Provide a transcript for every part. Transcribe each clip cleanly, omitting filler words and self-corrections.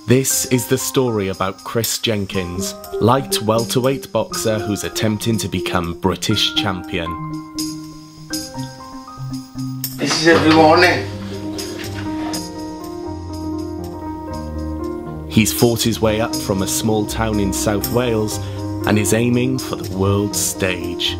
This is the story about Chris Jenkens, light welterweight boxer who's attempting to become British champion. This is every morning. He's fought his way up from a small town in South Wales and is aiming for the world's stage.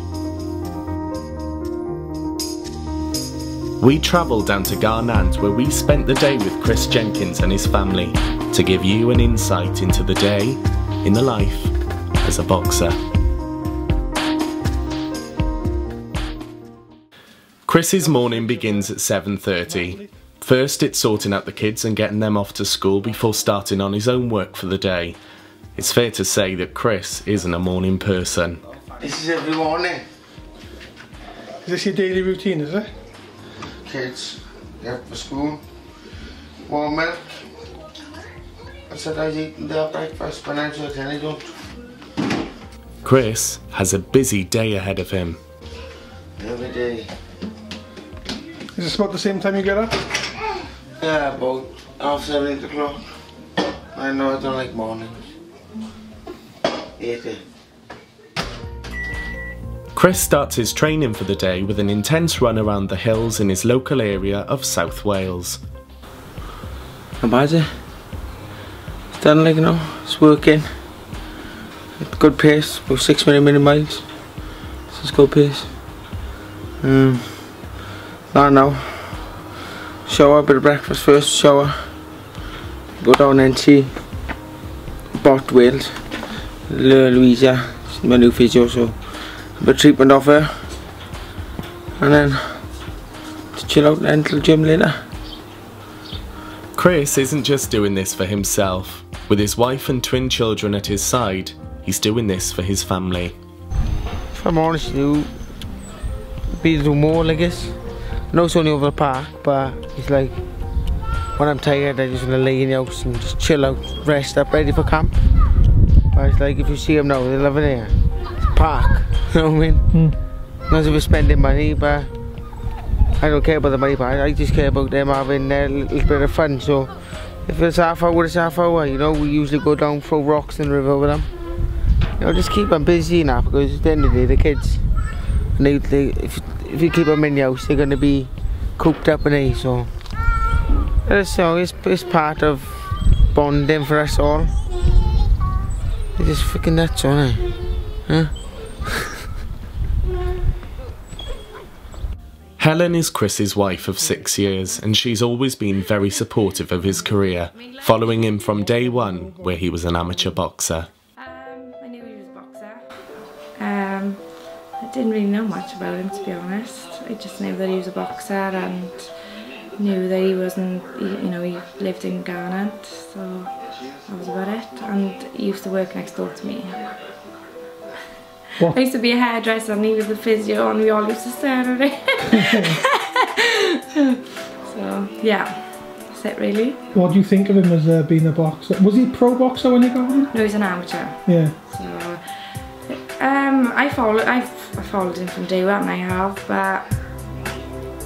We travelled down to Garnant, where we spent the day with Chris Jenkens and his family to give you an insight into the day in the life as a boxer. Chris's morning begins at 7:30. First, it's sorting out the kids and getting them off to school before starting on his own work for the day. It's fair to say that Chris isn't a morning person. This is every morning. Is this your daily routine, is it? Kids get up for school, warm milk. I said I eat their breakfast when I do it, and I don't. Chris has a busy day ahead of him. Every day. Is this about the same time you get up? Yeah, about 7, 8 o'clock. I know I don't like mornings. 8. Chris starts his training for the day with an intense run around the hills in his local area of South Wales. Not bad, is it? It's done, like, you know, it's working. At good pace, about 6 minute miles. So it's good pace. Now, shower, bit of breakfast first, shower. Go down and see Bot Wales, Louisa, she's my new physio, so a bit of treatment off her. And then to chill out and to the gym later. Chris isn't just doing this for himself. With his wife and twin children at his side, he's doing this for his family. If I'm honest with you, be to do more, I guess. I know it's only over the park, but it's like when I'm tired, I just want to lay in the house and just chill out, rest up, ready for camp. But it's like if you see them now, they're loving it. It's a park, you know what I mean? Not as if we're spending money, but I don't care about the money part. I just care about them having a little bit of fun. So if it's half hour, it's half hour. You know, we usually go down, throw rocks in the river with them. You know, just keep them busy enough, because at the end of the day, the kids, and if you keep them in the house, they're going to be cooped up in here. So it's part of bonding for us all. They're just freaking nuts, aren't they? Huh? Helen is Chris's wife of 6 years, and she's always been very supportive of his career, following him from day one, where he was an amateur boxer. I knew he was a boxer. I didn't really know much about him, to be honest. I just knew that he was a boxer and knew that he wasn't, you know, he lived in Garnant, so that was about it. And he used to work next door to me. What? I used to be a hairdresser and he was the physio, and we all used to stare at it. So, yeah, that's it really. What do you think of him as being a boxer? Was he a pro boxer when you got him? No, he's an amateur. Yeah. So, I followed him from day one, I have, but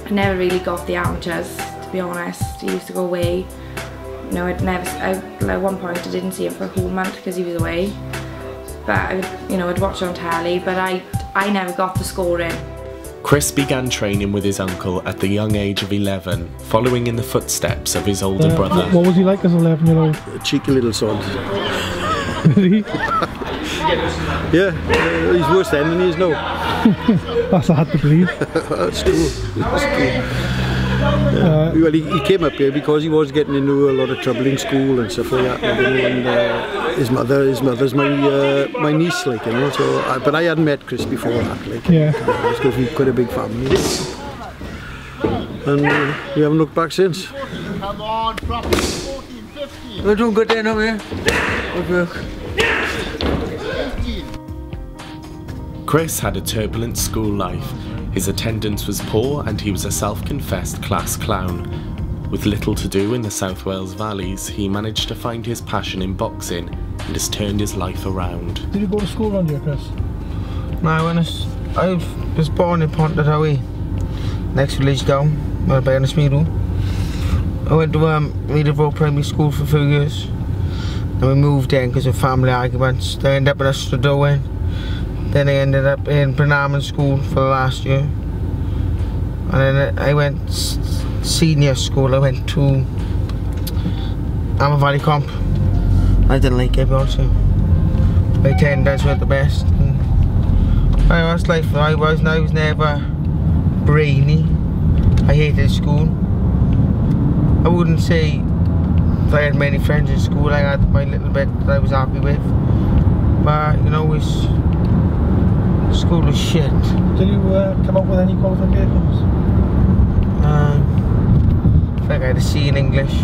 I never really got the amateurs, to be honest. He used to go away. You know, at one point I didn't see him for a whole month because he was away. But I'd watch on telly, but I never got the scoring. Chris began training with his uncle at the young age of 11, following in the footsteps of his older brother. What was he like as an 11-year-old? A cheeky little sod. Really? Yeah, he's worse then than he is now. That's hard to believe. That's cool. That's cool. Well, he came up here because he was getting into a lot of trouble in school and stuff like that. And his mother's my niece, like, you know. So, but I hadn't met Chris before that, like. Yeah. Because we've quite a big family, and we haven't looked back since. Come on, proper 14, 15. We're doing good there now, yeah. Good work. Chris had a turbulent school life. His attendance was poor and he was a self-confessed class clown. With little to do in the South Wales valleys, he managed to find his passion in boxing and has turned his life around. Did you go to school around here, Chris? No, I was born in Pontardawe, next village down, where I went to I went to Meadowville Primary School for a few years. and we moved in because of family arguments. They ended up in Ystradowyn. Then I ended up in Brenham School for the last year. And then I went senior school. I went to Amma Valley Comp. I didn't like it, also. My attendance weren't the best. I was like, I was never brainy. I hated school. I wouldn't say that I had many friends in school. I had my little bit that I was happy with. But, you know, school was shit. Did you come up with any qualifications? I think I had a C in English.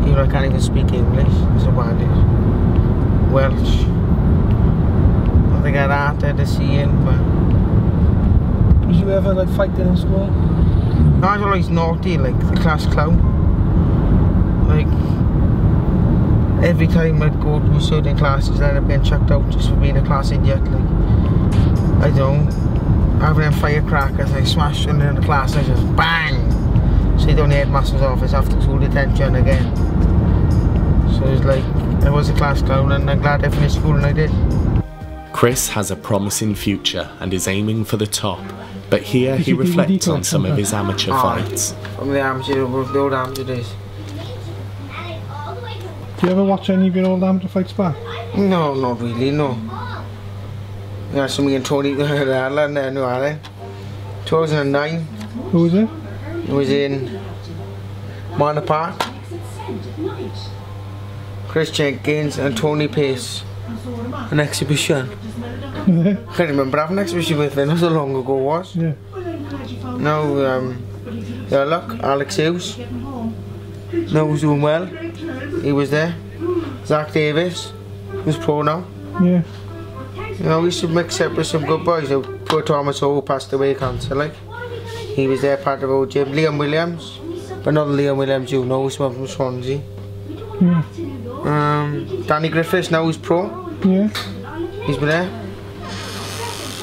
Even though I can't even speak English, so bad it. Welsh. I think I had a C in, but... Was you ever like fighting in school? No, I was always naughty, like the class clown. Like, every time I'd go to certain classes, I'd end up getting chucked out just for being a class idiot. Like, I don't know, having them firecrackers, I smashed them in the class, I just bang! So down the headmaster's office after school detention again. So it was like, I was a class clown, and I'm glad I finished school and I did. Chris has a promising future and is aiming for the top, but here he reflects on some of his amateur fights. From the old amateur days. Do you ever watch any of your old amateur fights back? No, not really, no. Yeah, so me and Tony Radler and then 2009. Who was it? It was in Manor Park. Chris Jenkens and Tony Pace. An exhibition. I can't remember having an exhibition with them, that's how long ago it was. Yeah. Now, yeah, look, Alex Hughes. Now he's doing well. He was there. Zach Davis, who's pro now. Yeah. You know, we used to mix up with some good boys. Poor Thomas O passed away cancer, like. He was there, part of our gym. Liam Williams, but not Liam Williams you know, he's from Swansea. Yeah. Danny Griffiths, now he's pro. Yeah. He's been there.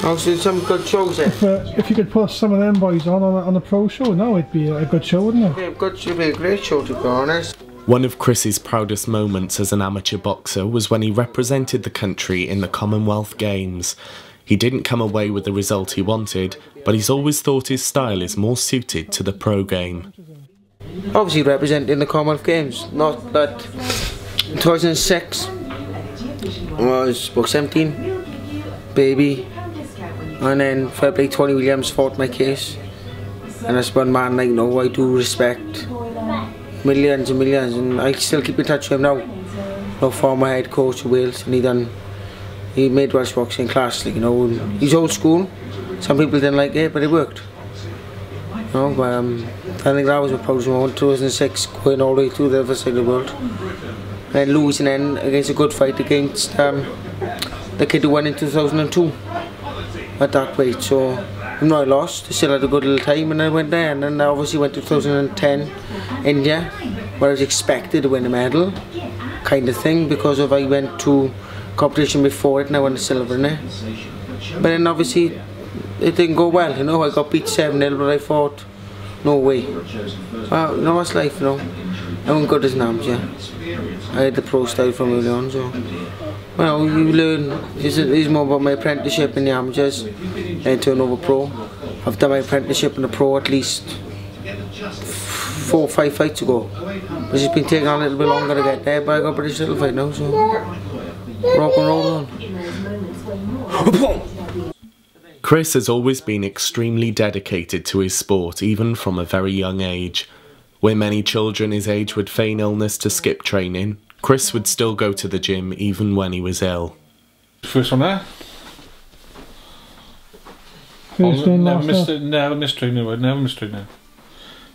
Also, some good shows there. If you could put some of them boys on a pro show, no, it'd be a good show, wouldn't it? Yeah, it'd be a great show, to be honest. One of Chris's proudest moments as an amateur boxer was when he represented the country in the Commonwealth Games. He didn't come away with the result he wanted, but he's always thought his style is more suited to the pro game. Obviously representing the Commonwealth Games, not that in 2006 I was about 17, baby, and then fair play Tony Williams fought my case, and that's one man I know I do respect, millions and millions, and I still keep in touch with him now. No, former head coach of Wales, and he made Welsh boxing class, like, you know, he's old school. Some people didn't like it, but it worked. You know, but I think that was my proudest moment, 2006, going all the way to the other side of the world. And then losing then against a good fight against the kid who won in 2002 at that weight. So even though I lost, I still had a good little time, and I went there. And then I obviously went to 2010 India, where I was expected to win a medal, kind of thing, because of I went to competition before it and I won the silver in it. But then obviously it didn't go well, you know. I got beat 7-0, but I thought, no way. Well, you know, that's life, you know. I wasn't good as an amateur. I had the pro style from early on, so. Well, you learn, it's more about my apprenticeship in the amateurs, then turn over pro. I've done my apprenticeship in the pro at least 4 or 5 fights ago. But it's been taking a little bit longer to get there, but I got a British title fight now, so rock and roll on. Chris has always been extremely dedicated to his sport, even from a very young age. Where many children his age would feign illness to skip training, Chris would still go to the gym even when he was ill. First one there. Never missed training, never missed training.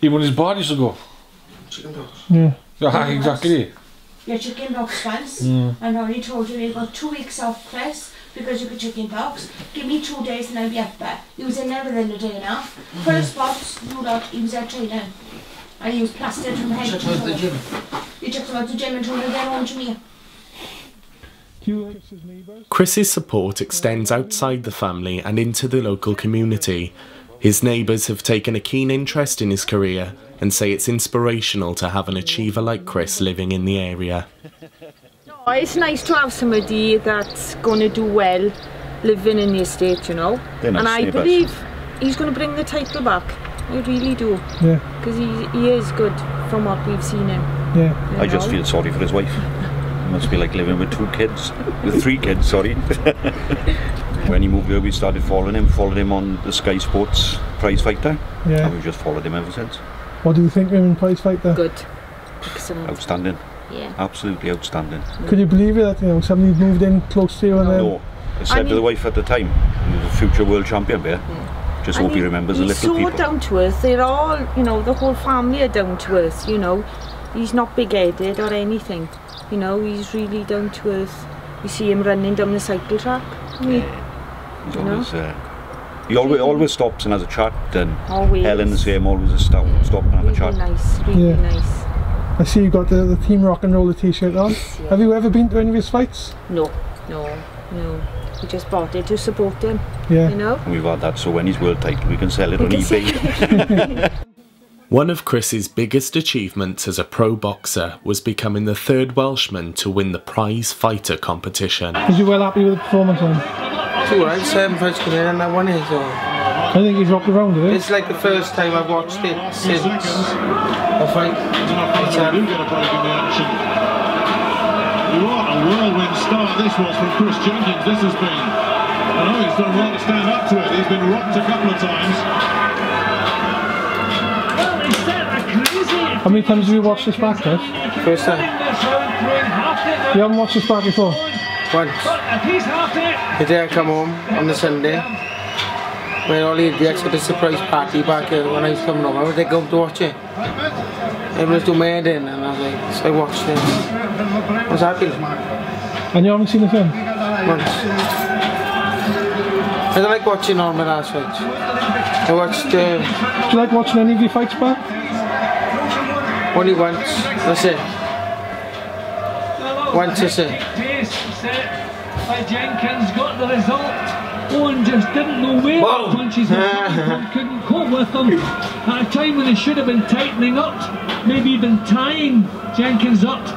Even when his body used to go. Chicken pox. Yeah. Yeah, exactly. Your chicken pox once, and I already told you you got 2 weeks off, Chris, because you got chicken pox. Give me 2 days and I'll be up there. He was in there within a day and a half. First spots, you lot, he was there training. And he was plastered from head to toe. You took him out to the gym and told him to get home to me. Chris's support extends outside the family and into the local community. His neighbours have taken a keen interest in his career, and say it's inspirational to have an achiever like Chris living in the area. It's nice to have somebody that's going to do well living in the estate, you know. And I believe he's going to bring the title back. I really do. Yeah. Because he is good from what we've seen him. Yeah. I just feel sorry for his wife. It must be like living with 2 kids. With 3 kids, sorry. When he moved here, we started following him. Followed him on the Sky Sports prize fighter. Yeah. And we've just followed him ever since. What do you think of him in prize fighter? Good. Excellent. Outstanding. Yeah. Absolutely outstanding. Could you believe it that, you know, somebody moved in close to you and then... No. I said to the wife at the time, he was a future world champion there. Yeah. Just hope he remembers the little people. He's so down to earth. They're all, you know, the whole family are down to earth, you know. He's not big-headed or anything. You know, he's really down to earth. You see him running down the cycle track. Yeah. He's always, he always stops and has a chat, and always. Helen the same, always a stop and have a chat. Nice, really nice. I see you got the Team Rock and Roller t-shirt on. Yeah. Have you ever been to any of his fights? No. We just bought it to support him. Yeah. You know? And we've had that, so when he's world title, we can sell it on eBay. One of Chris's biggest achievements as a pro boxer was becoming the 3rd Welshman to win the prize fighter competition. Was you well happy with the performance then? 2 rounds, 7 fights coming in and I won it. So. I think he's rocked around with it. It's like the first time I've watched it since the fight. What a whirlwind start this was from Chris Jenkens. This has been. I know he's done well to stand up to it. He's been rocked a couple of times. How many times have you watched this back, Chris? First time. You haven't watched this back before? Once. The day I come home on the Sunday, when all the idiots had a surprise party back here when I was coming home, I was like, go to watch it. Everyone was doing my head in, and I was like, so I watched it. I was happy. And you haven't seen the film? Once. I don't like watching all my last fights. I watched... Do you like watching any of your fights back? Only once, that's it. Once, that's it. By Jenkins got the result. Owen just didn't know where the punches were. Couldn't cope with them. At a time when they should have been tightening up, maybe even tying Jenkins up,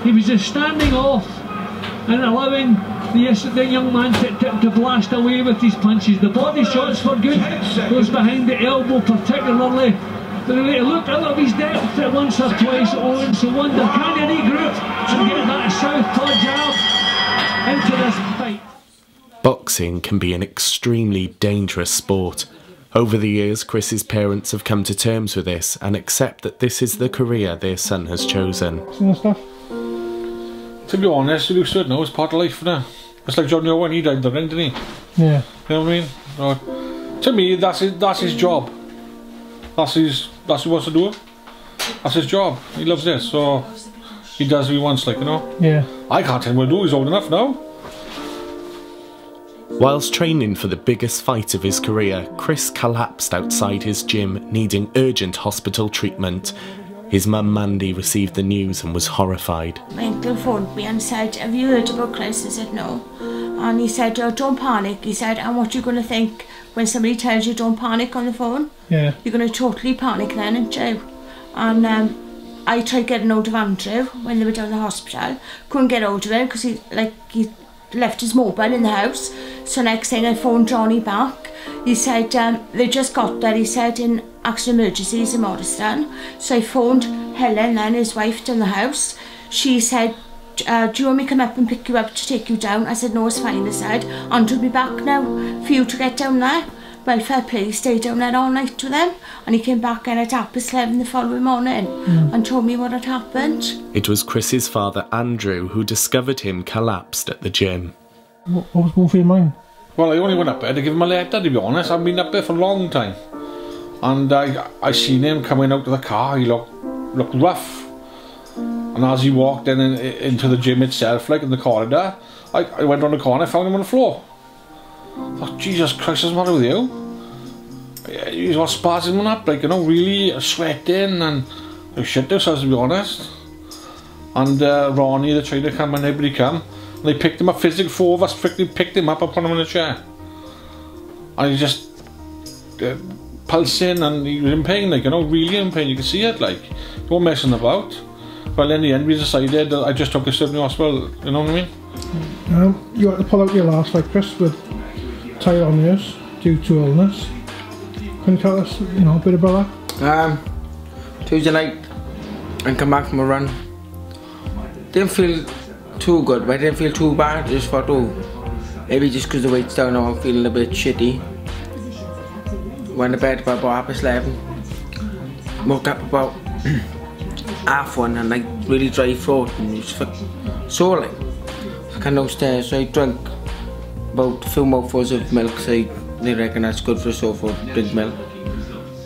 he was just standing off and allowing the young man to blast away with his punches. The body shots were good, those behind the elbow particularly. But he looked out of his depth at once or twice, Owen, so wonder, can he regroup and get that southpaw jab into this fight? Boxing can be an extremely dangerous sport. Over the years, Chris's parents have come to terms with this and accept that this is the career their son has chosen. To be honest, you should know, it's part of life now. It's like Johnny Owen, he died in the ring, didn't he? Yeah. You know what I mean? To me, that's his job. That's what he wants to do. That's his job. He loves this, so he does what he wants, like, you know? Yeah. I can't tell him what to do, he's old enough now. Whilst training for the biggest fight of his career, Chris collapsed outside his gym, needing urgent hospital treatment. His mum Mandy received the news and was horrified. My uncle phoned me and said, have you heard about Chris? I said no. And he said, oh, don't panic. He said, and what are you going to think when somebody tells you don't panic on the phone? Yeah. You're going to totally panic then, aren't you? And I tried getting hold of Andrew when they were down the hospital. Couldn't get hold of him because he left his mobile in the house. So next thing I phoned Johnny back. He said they just got there, he said, in accident emergencies in Morriston. So I phoned Helen then, his wife, down the house. She said, do you want me to come up and pick you up to take you down? I said, no, it's fine. I said, Andrew will be back now for you to get down there. Well, fair play, he stayed down there all night with them, and he came back in at 11:30 the following morning and told me what had happened. It was Chris's father Andrew who discovered him collapsed at the gym. What was going through your mind? Well, I only went up there to give him a letter, to be honest. I've been up there for a long time. And I seen him coming out of the car, he looked rough. And as he walked into the gym itself, like in the corridor, I went round the corner, found him on the floor. I thought, Jesus Christ, what's the matter with you? He's all spasming up, like, you know, really sweating, and they shit themselves, to be honest. And Ronnie, the trainer, come and everybody come. And they picked him up, physically, 4 of us quickly picked him up and put him in a chair. And he just pulsing, and he was in pain, like, you know, really in pain. You could see it, like, no messing about. Well, in the end, we decided that I just took us to the hospital. You know what I mean? You had to pull out your last fight, Chris, with tired on yours due to illness. Can you tell us, you know, a bit about that? Tuesday night, and come back from a run. Didn't feel too good, but I didn't feel too bad. Just thought, oh, maybe just because the weight's down now, I'm feeling a bit shitty. Went to bed by about 11:30. Woke up about 1:30 and like really dry throat and it was sore like. So I came downstairs, so I drank about a few mouthfuls of milk, so they reckon that's good for a sore throat, drink milk.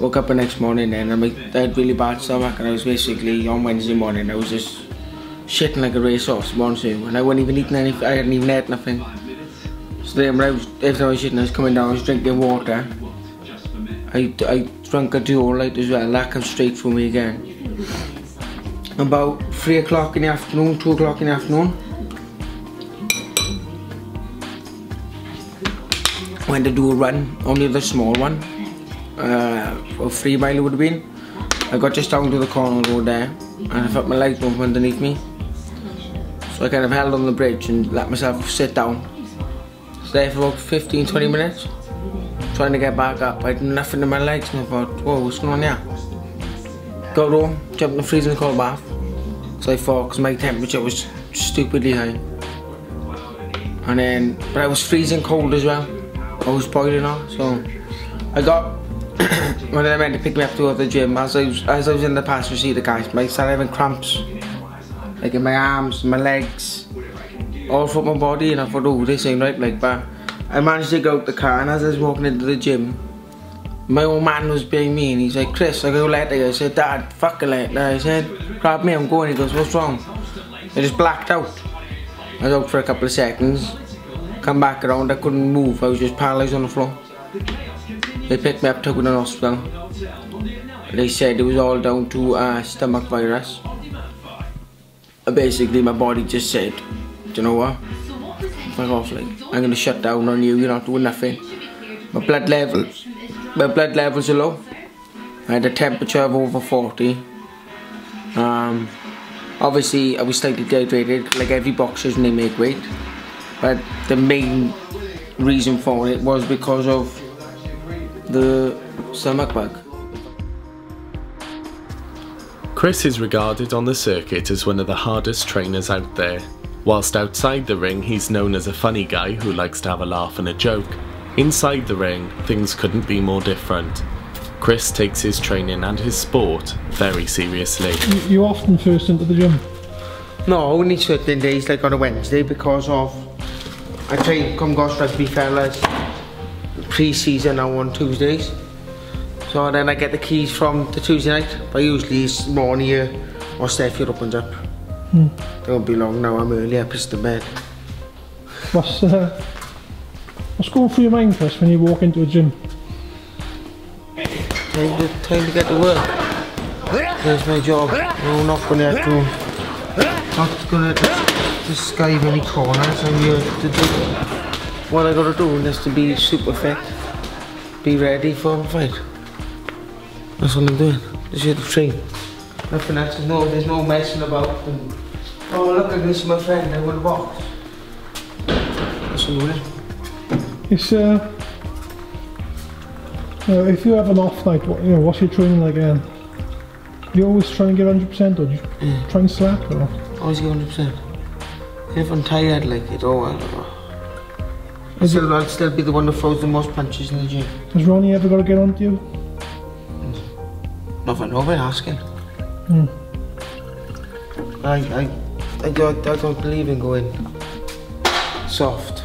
Woke up the next morning then and I had really bad stomach, and I was basically on Wednesday morning, I was just shitting like a racehorse, and I wasn't even eating anything, I hadn't even ate nothing. So then when every time I was shitting, I was coming down, I was drinking water. I drank a Duolite as well, that came straight through me again. About 3 o'clock in the afternoon, 2 o'clock in the afternoon, went to do a run, only the small one, a 3 mile it would have been. I got just down to the corner road there, and I felt my legs move underneath me. So I kind of held on the bridge and let myself sit down. So there for about 15-20 minutes, trying to get back up. I had nothing in my legs and I thought, whoa, what's going on here? Got home, jumped in the freezing cold bath. So I thought, because my temperature was stupidly high. And then, but I was freezing cold as well. I was boiling on, so I got, when they went to pick me up to go to the gym, as I was in the passenger seat, the guys, I started having cramps. Like in my arms, my legs, all through my body, and I thought, oh, this ain't right, like, but I managed to go out the car, and as I was walking into the gym, my old man was behind me, and he's like, Chris, I go later. I said, Dad, fucking later. I said, grab me, I'm going. He goes, what's wrong? I just blacked out. I was out for a couple of seconds, come back around, I couldn't move, I was just paralysed on the floor. They picked me up, took me to the hospital. They said it was all down to stomach virus. Basically, my body just said, do you know what? Fuck off, like, I'm gonna shut down on you, you're not doing nothing. My blood levels are low. I had a temperature of over 40. Obviously, I was slightly dehydrated, like every boxer when they make weight. But the main reason for it was because of the stomach bug. Chris is regarded on the circuit as one of the hardest trainers out there. Whilst outside the ring, he's known as a funny guy who likes to have a laugh and a joke. Inside the ring, things couldn't be more different. Chris takes his training and his sport very seriously. You often first into the gym? No, only certain days, like on a Wednesday, because of I train come Gosh Rugby fellas pre-season now on Tuesdays. So then I get the keys from the Tuesday night, but usually it's morning here or Steph here opens up. Don't be long now, I'm early, I pissed the bed. What's going through your mind, Chris, when you walk into a gym? Time to get to work. There's my job. No, not gonna have to skive any corners. I'm here to do what I gotta do, and that's to be super fit, be ready for the fight. That's what I'm doing. Just here to train. Nothing else. There's no messing about. And, oh look, I can see my friend. I want to box. That's what I'm doing. It's if you have an off night, what's your training like again? You always try and get 100%, or do you try and slack, or? Always get 100%. If I'm tired, like it, I'll still be the one that throws the most punches in the gym. Has Ronnie ever got to get onto you? Nothing, nobody asking. I don't believe in going soft.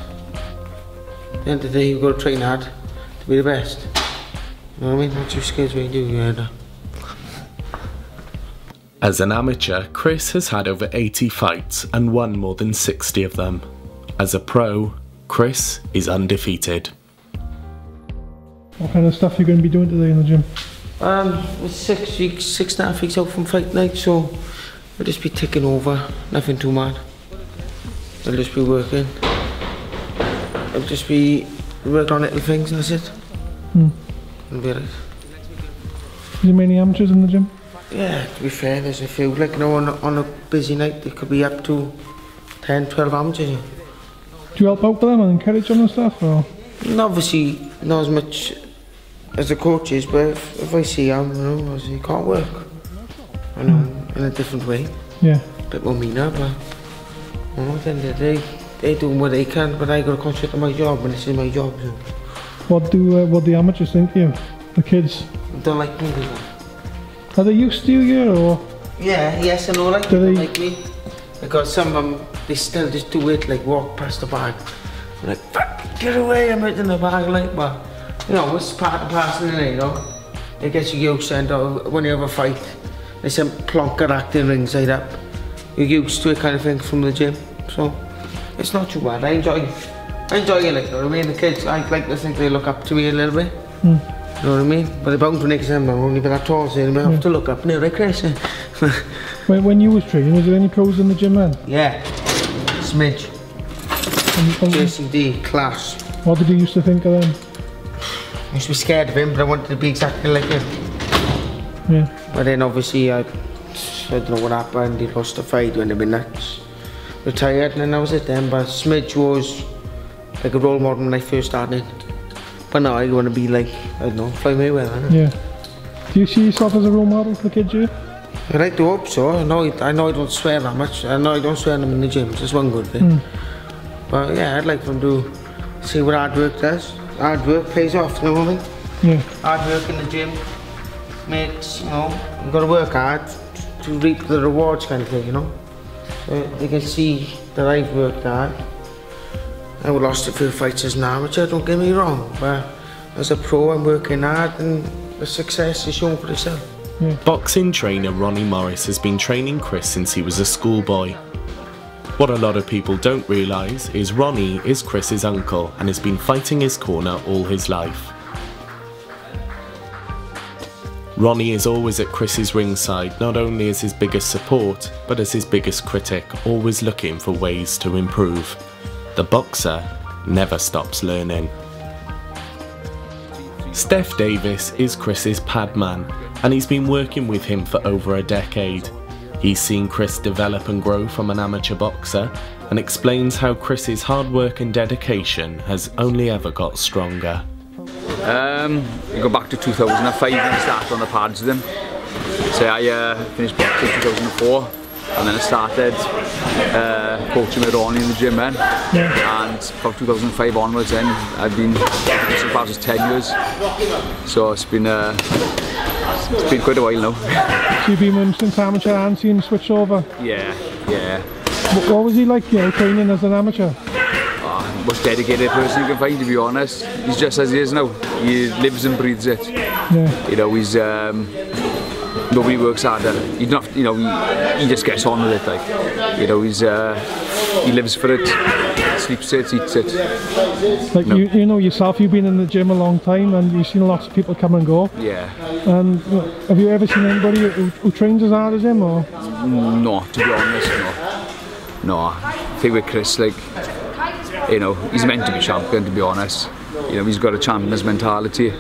At the end of the day, you've got to train hard to be the best. You know what I mean? What's your skills when you do your As an amateur, Chris has had over 80 fights and won more than 60 of them. As a pro, Chris is undefeated. What kind of stuff are you going to be doing today in the gym? It's 6.5 weeks out from fight night, so I'll just be ticking over, nothing too mad. I'll just be working. I'll just be working on little things and that's it. It'll be right. there many amateurs in the gym? Yeah, to be fair, there's a few. Like, you know, on a busy night, there could be up to 10, 12 amateurs. Do you help out with them and encourage them and stuff, or? Obviously, not as much as the coaches, but if I see them, you know, I say, you can't work. You know, in a different way. Yeah. A bit more meaner, but, you know, at the end of the day, they're doing what they can, but I got to concentrate on my job, and this is my job. So. What do the amateurs think of you? The kids? They don't like me, do they? Are they used to you, or? Yeah, yes and no, like, do they don't like me. Because some of them, they still just do it, like walk past the bag. I'm like, fuck, get away, I'm out in the bag, like, but, you know, it's part of the passing, you know. It gets you used to it, and when you have a fight, there's some plonker acting ringside up. You're used to it kind of thing from the gym, so it's not too bad. I enjoy it, like, you know what I mean? The kids, I like to think they look up to me a little bit. You know what I mean? But they're bound to make them only be that tall, so they have to look up now, right, Chris? When you was training, was there any pros in the gym then? Yeah, smidge. Jason D, class. What did you used to think of them? I used to be scared of him, but I wanted to be exactly like him. Yeah. But then obviously I don't know what happened, he lost the fight, went a bit nuts. Retired, and then that was it then, but Smidge was like a role model when I first started. But now I want to be like, I don't know, Floyd Mayweather. Yeah. Do you see yourself as a role model for the kids, you? I'd like to hope so. I know I don't swear that much. I know I don't swear them in the gym, that's one good thing. But yeah, I'd like them to see what hard work does. Hard work pays off, you know what I mean? Yeah. Hard work in the gym makes, you know, you've got to work hard to reap the rewards kind of thing, you know? So they can see that I've worked hard. I lost a few fights as an amateur, don't get me wrong, but as a pro I'm working hard and the success is shown for itself. Yeah. Boxing trainer Ronnie Morris has been training Chris since he was a schoolboy. What a lot of people don't realise is Ronnie is Chris's uncle and has been fighting his corner all his life. Ronnie is always at Chris's ringside, not only as his biggest support, but as his biggest critic, always looking for ways to improve. The boxer never stops learning. Steph Davis is Chris's pad man, and he's been working with him for over a decade. He's seen Chris develop and grow from an amateur boxer, and explains how Chris's hard work and dedication has only ever got stronger. We go back to 2005 when I started on the pads with him. So I finished boxing in 2004. And then I started coaching with Ronnie in the gym then. And from 2005 onwards then, I've been so far as 10 years. So it's been quite a while now. So you've been with him since amateur and seen him switch over? Yeah, yeah. What was he like, you know, training as an amateur? Most dedicated person you can find, to be honest. He's just as he is now. He lives and breathes it. Yeah. You know, he's nobody works harder. He's not, you know, he just gets on with it. Like, you know, he lives for it, sleeps it, eats it. Like you know yourself, you've been in the gym a long time, and you've seen lots of people come and go. Yeah. And have you ever seen anybody who trains as hard as him, or? No, to be honest, no. No, I think with Chris, like, you know, he's meant to be champion, to be honest. You know, he's got a champion's mentality.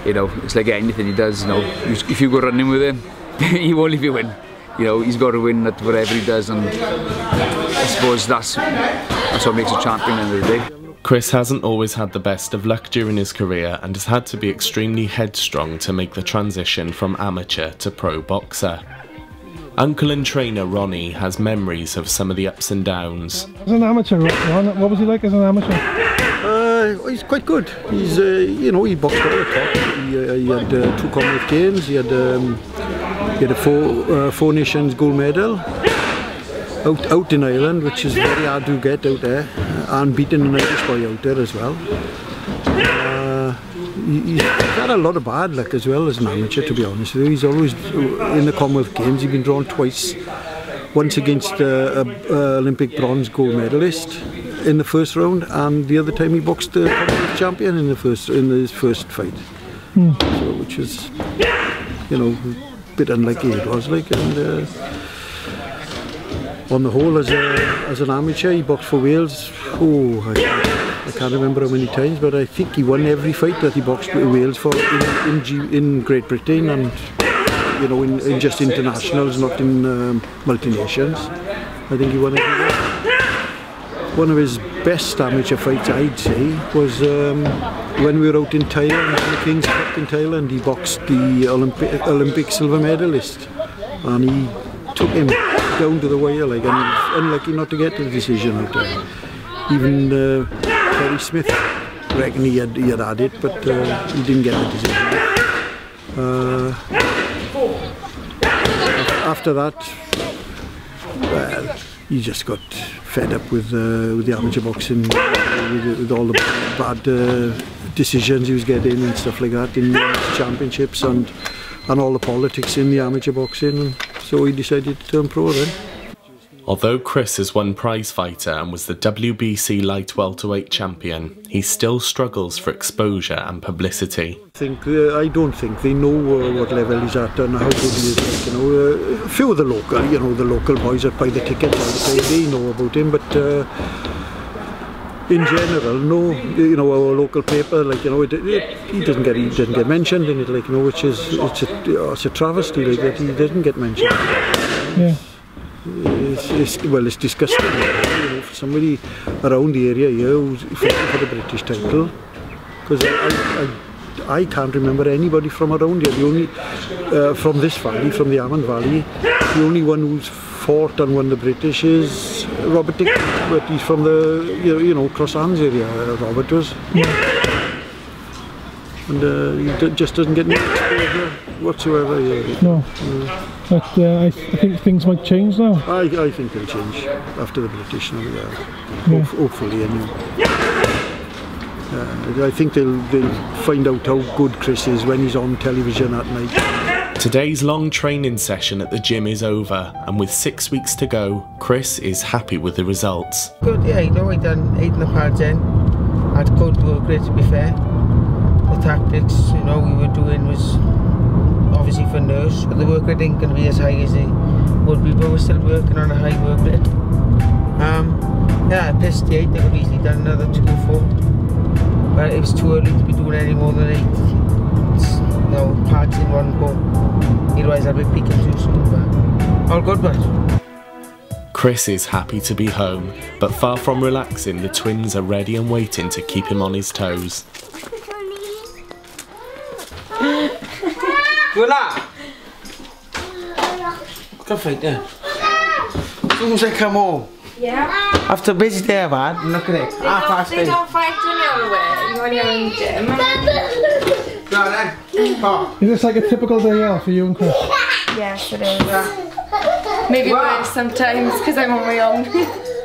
You know, it's like anything he does, you know, if you go running with him, he won't leave you win. You know, he's got to win at whatever he does, and I suppose that's what makes a champion at the end of the day. Chris hasn't always had the best of luck during his career and has had to be extremely headstrong to make the transition from amateur to pro boxer. Uncle and trainer Ronnie has memories of some of the ups and downs. As an amateur, Ron, what was he like as an amateur? He's quite good. He's, you know, he boxed all the top. He had 2 Commonwealth Games. He had a four Nations gold medal out in Ireland, which is very hard to get out there, and beaten an Irish boy out there as well. He's had a lot of bad luck as well as an amateur, to be honest with you. He's always in the Commonwealth Games. He's been drawn twice. Once against an Olympic bronze gold medalist in the first round, and the other time he boxed the Commonwealth champion in his first fight. So, which was, you know, a bit unlucky it was like. And on the whole, as an amateur, he boxed for Wales. Oh, I can't remember how many times, but I think he won every fight that he boxed with Wales for in Great Britain, and you know, in just internationals, not in multi-nations. I think he won every one. One of his best amateur fights, I'd say, was when we were out in Thailand, in the King's Cup in Thailand. He boxed the Olympic silver medalist, and he took him down to the wire, like, and he was unlucky not to get the decision out there. Even Terry Smith reckoned he had had it, but he didn't get the decision. After that, well, he just got fed up with the amateur boxing, with all the bad decisions he was getting and stuff like that in the championships, and all the politics in the amateur boxing, and so he decided to turn pro then. Although Chris is one prize fighter and was the WBC light welterweight champion, he still struggles for exposure and publicity. I don't think they know what level he's at and how good he is. Like, you know, a few of the local boys that buy the tickets, they know about him, but in general, no. You know, our local paper, like, you know, he doesn't get mentioned in it, like, you know, which is it's a travesty, like, that he doesn't get mentioned. Yeah. It's disgusting, you know, for somebody around the area here who's fighting for the British title, because I can't remember anybody from around here. The only from this valley, from the Amman Valley, the only one who's fought and won the British is Robert Dick, but he's from the you know, Cross Hands area. Robert was, and he just doesn't get any exposure whatsoever. Yeah. No. But I think things might change now. I think they'll change after the British now, hopefully anyway. I think they'll find out how good Chris is when he's on television at night. Today's long training session at the gym is over, and with 6 weeks to go, Chris is happy with the results. Good, yeah, you know, I done 8 in the pads in. Had good work rate, to be fair. The tactics, you know, we were doing was obviously for nurse, but the work rate ain't going to be as high as it would be, but we're still working on a high work rate. Yeah, I pissed the 8, they could have easily done another 2 or 4, but it was too early to be doing any more than 8. You know, pads in one go, otherwise I'll be peaking too soon, but all good, but. Chris is happy to be home, but far from relaxing, the twins are ready and waiting to keep him on his toes. Voila! Come fight there. As soon as I come home. Yeah. After a busy day I've had, look at it. They don't fight in your way when you're in the gym. Go then. Oh. Is this like a typical day off for you and Chris? Yes, it is. Maybe worse sometimes because I'm on my own.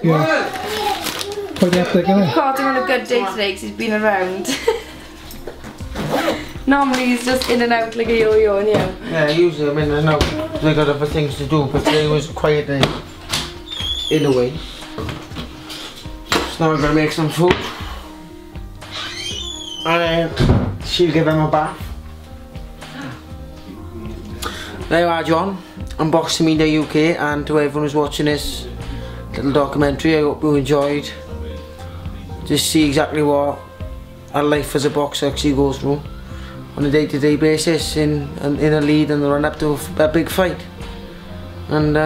Yeah. Quite hectic, isn't it? Caught him on a good day today because he's been around. Normally he's just in and out like a yo-yo, you know. Yeah, usually I'm in and out. They got other things to do, but today was a quiet day. In a way. So now I'm going to make some food. And she'll give him a bath. There you are, John. Unboxing Media UK, and to everyone who's watching this little documentary, I hope you enjoyed. Just see exactly what our life as a boxer actually goes through on a day-to-day basis in a lead and the run up to a big fight. And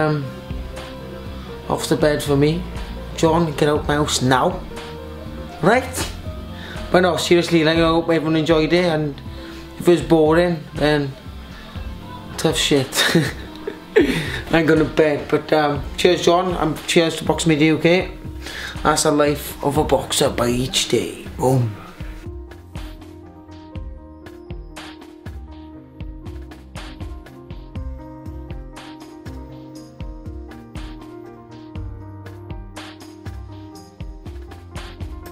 off the bed for me. John, get out my house now. Right? But no, seriously, like, I hope everyone enjoyed it, and if it was boring, then tough shit. I'm going to bed, but cheers John, and cheers to Box Media UK. That's the life of a boxer by each day. Boom.